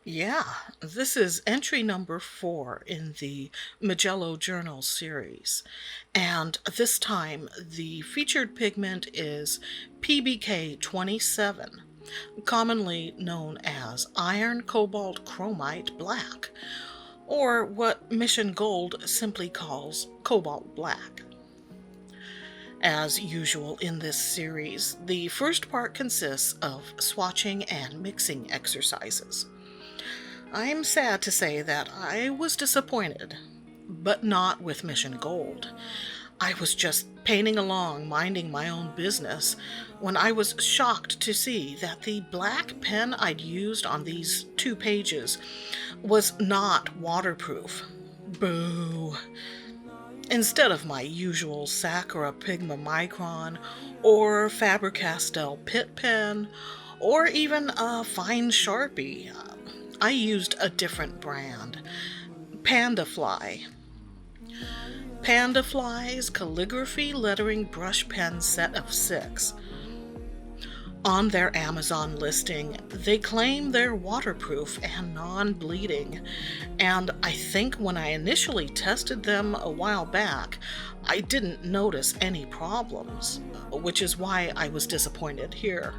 Yeah, this is entry number 4 in the Mijello Journal series. And this time, the featured pigment is PBk27, commonly known as Iron Cobalt Chromite Black, or what Mission Gold simply calls Cobalt Black. As usual in this series, the first part consists of swatching and mixing exercises. I'm sad to say that I was disappointed, but not with Mission Gold. I was just painting along, minding my own business, when I was shocked to see that the black pen I'd used on these 2 pages was not waterproof. Boo! Instead of my usual Sakura Pigma Micron, or Faber-Castell Pitt pen, or even a fine Sharpie, I used a different brand, Pandafly. Pandafly's calligraphy lettering brush pen set of 6. On their Amazon listing, they claim they're waterproof and non-bleeding, and I think when I initially tested them a while back, I didn't notice any problems, which is why I was disappointed here.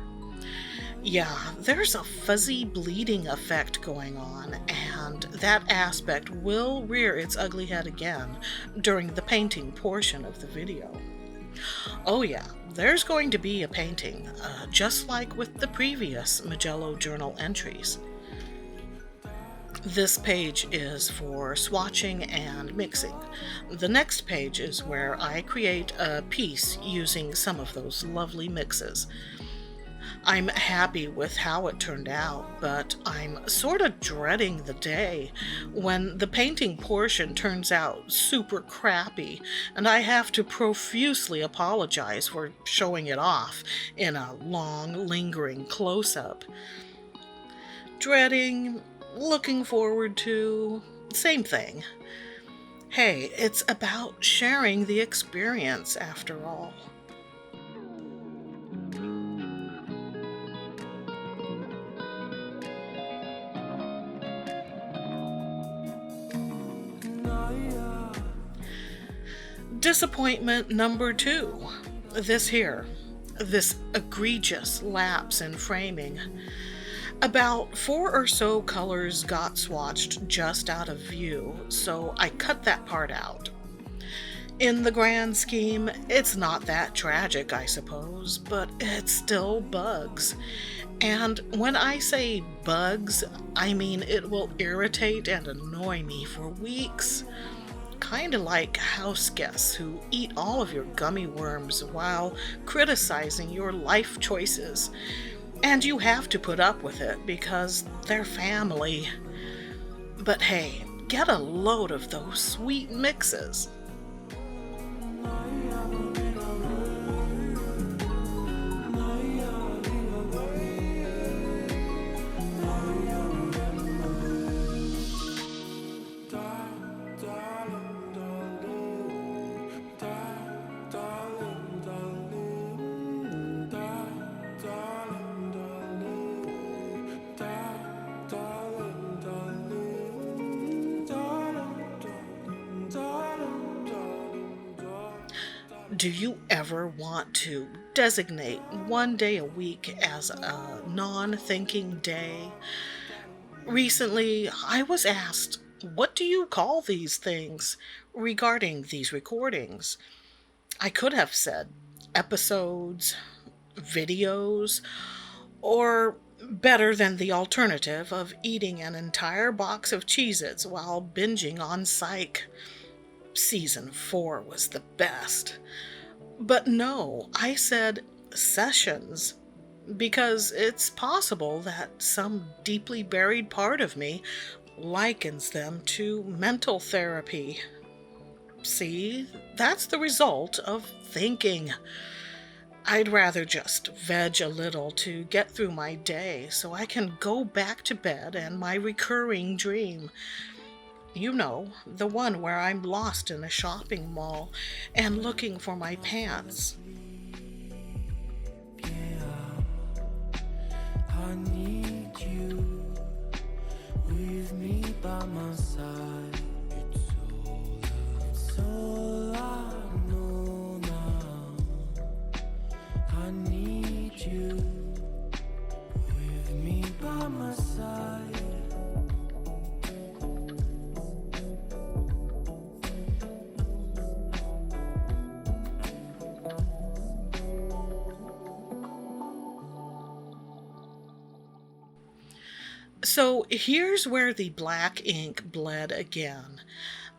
Yeah, there's a fuzzy bleeding effect going on, and that aspect will rear its ugly head again during the painting portion of the video. Oh yeah, there's going to be a painting, just like with the previous Mijello journal entries. This page is for swatching and mixing. The next page is where I create a piece using some of those lovely mixes. I'm happy with how it turned out, but I'm sort of dreading the day when the painting portion turns out super crappy and I have to profusely apologize for showing it off in a long, lingering close-up. Dreading, looking forward to, same thing. Hey, it's about sharing the experience after all. Disappointment number 2. This egregious lapse in framing. About 4 or so colors got swatched just out of view, so I cut that part out. In the grand scheme, it's not that tragic, I suppose, but it still bugs. And when I say bugs, I mean it will irritate and annoy me for weeks. Kinda like house guests who eat all of your gummy worms while criticizing your life choices. And you have to put up with it because they're family. But hey, get a load of those sweet mixes. Do you ever want to designate one day a week as a non-thinking day? Recently, I was asked, what do you call these things regarding these recordings? I could have said episodes, videos, or better than the alternative of eating an entire box of Cheez-Its while binging on Psych. Season 4 was the best. But no, I said sessions, because it's possible that some deeply buried part of me likens them to mental therapy. See, that's the result of thinking. I'd rather just veg a little to get through my day so I can go back to bed and my recurring dream. You know, the one where I'm lost in a shopping mall and looking for my pants. I need you by my side. It's all I know now. I need you with me by my side. So here's where the black ink bled again.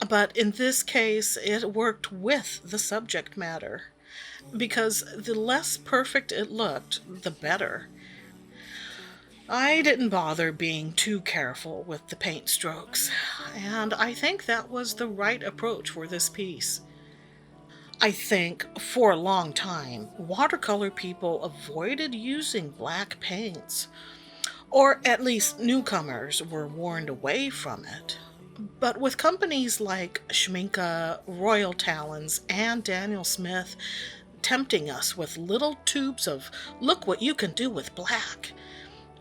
But in this case, it worked with the subject matter. Because the less perfect it looked, the better. I didn't bother being too careful with the paint strokes, and I think that was the right approach for this piece. I think for a long time, watercolor people avoided using black paints, or at least newcomers were warned away from it. But with companies like Schminke, Royal Talons, and Daniel Smith tempting us with little tubes of "look what you can do with black,"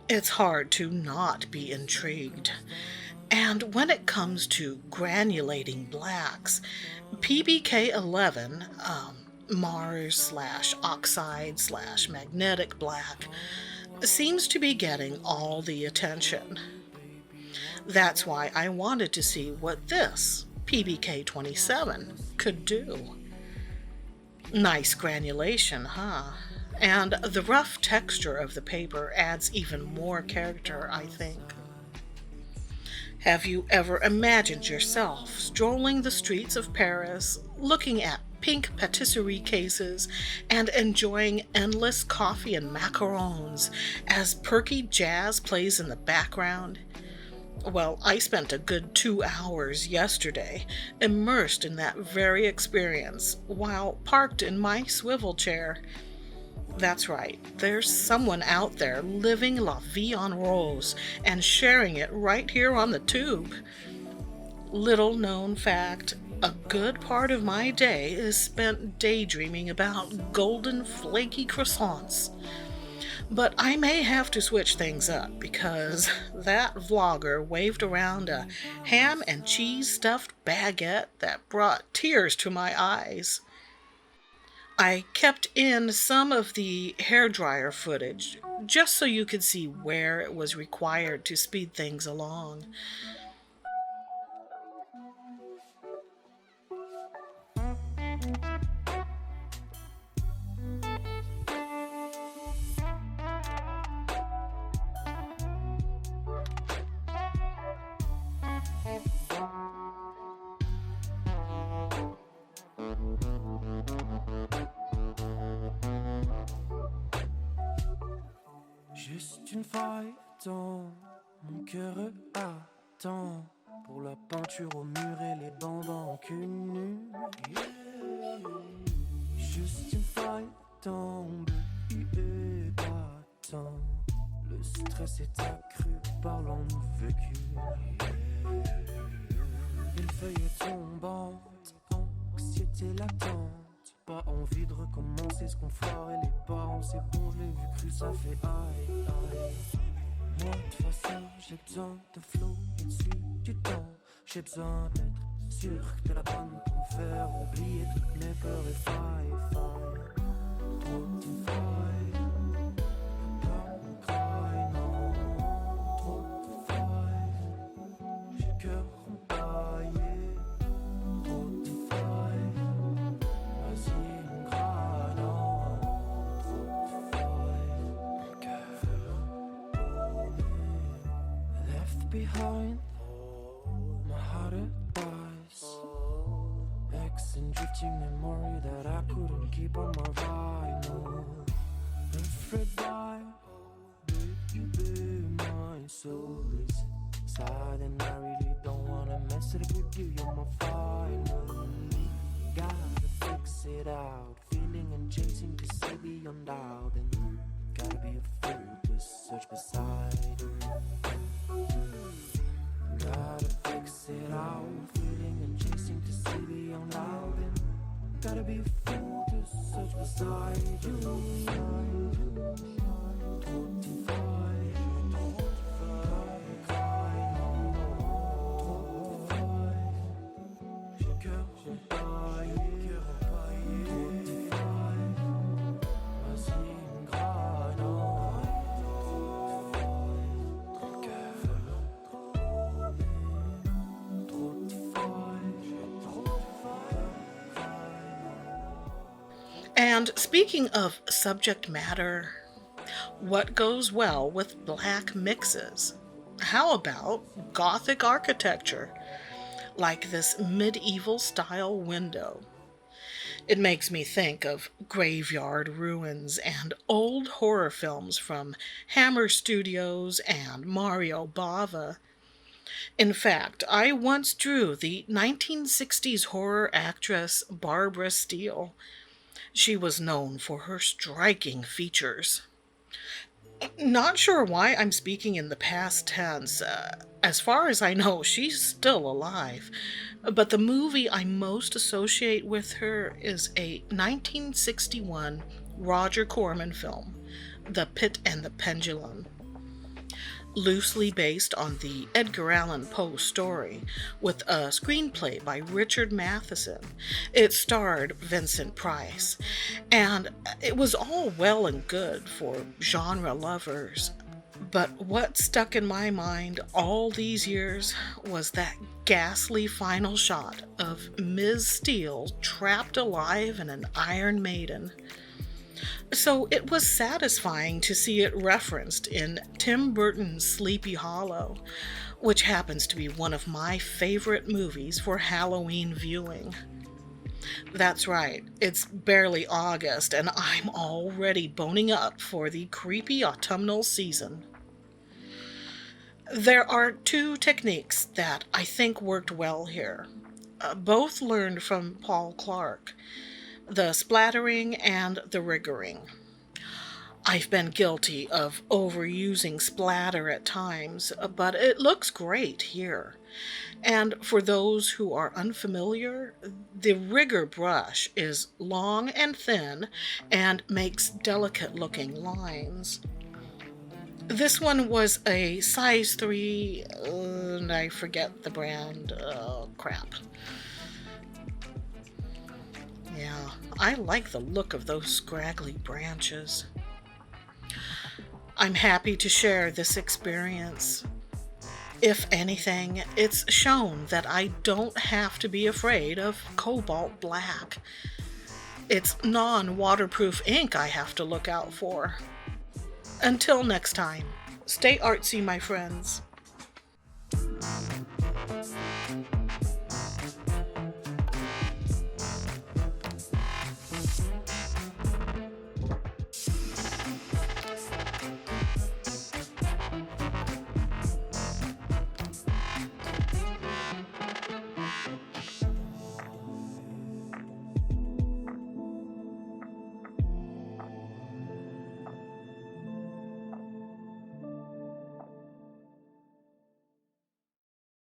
it's hard to not be intrigued. And when it comes to granulating blacks, PBk11, Mars slash oxide slash magnetic black, seems to be getting all the attention. That's why I wanted to see what this PBk27 could do. Nice granulation, huh? And the rough texture of the paper adds even more character, I think. Have you ever imagined yourself strolling the streets of Paris, looking at pink patisserie cases, and enjoying endless coffee and macarons as perky jazz plays in the background? Well, I spent a good 2 hours yesterday immersed in that very experience while parked in my swivel chair. That's right, there's someone out there living la vie en rose and sharing it right here on the tube. Little known fact, a good part of my day is spent daydreaming about golden flaky croissants. But I may have to switch things up because that vlogger waved around a ham and cheese stuffed baguette that brought tears to my eyes. I kept in some of the hairdryer footage just so you could see where it was required to speed things along. Juste une faille dans mon cœur attend pour la peinture au mur et les bambins cul nu. Juste une faille dans bleu et battant. Le stress est accru par l'envécu. Une feuille est tombante, anxiété latente. Pas envie de recommencer ce qu'on foirait les parents. C'est bon, je l'ai vu cru, ça fait aïe, aïe. Moi, de toute façon, j'ai besoin de flow et dessus du temps. J'ai besoin d'être sûr que t'es la bonne pour me faire oublier toutes mes peurs et failles. Trop de failles, pas mon craille, non. Trop de failles, j'ai le cœur empaillé. Trop de failles, vas-y, mon gras, non. Trop de failles, mon cœur paumé. Left behind, my heart advice. Ex and drifting memory that I couldn't keep on my vinyl. Afraid by, baby, my soul is sad and I really don't wanna mess it up with you. You're my final. Gotta fix it out, feeling and chasing to see beyond doubt. And gotta be a fool to search beside you. Gotta fix it out, feeling and chasing to see beyond doubt. And gotta be a fool to search beside you. Trop de failles, pas mon craille, non. And speaking of subject matter, what goes well with black mixes? How about Gothic architecture, like this medieval style window? It makes me think of graveyard ruins and old horror films from Hammer Studios and Mario Bava. In fact, I once drew the 1960s horror actress Barbara Steele. She was known for her striking features. Not sure why I'm speaking in the past tense. As far as I know, she's still alive. But the movie I most associate with her is a 1961 Roger Corman film, The Pit and the Pendulum, loosely based on the Edgar Allan Poe story, with a screenplay by Richard Matheson. It starred Vincent Price, and it was all well and good for genre lovers. But what stuck in my mind all these years was that ghastly final shot of Ms. Steele trapped alive in an Iron Maiden. So it was satisfying to see it referenced in Tim Burton's Sleepy Hollow, which happens to be one of my favorite movies for Halloween viewing. That's right, it's barely August and I'm already boning up for the creepy autumnal season. There are two techniques that I think worked well here, both learned from Paul Clark: the splattering and the riggering. I've been guilty of overusing splatter at times, but it looks great here. And for those who are unfamiliar, the rigger brush is long and thin and makes delicate looking lines. This one was a size 3, and I forget the brand. Crap. Yeah, I like the look of those scraggly branches. I'm happy to share this experience. If anything, it's shown that I don't have to be afraid of cobalt black. It's non-waterproof ink I have to look out for. Until next time, stay artsy, my friends.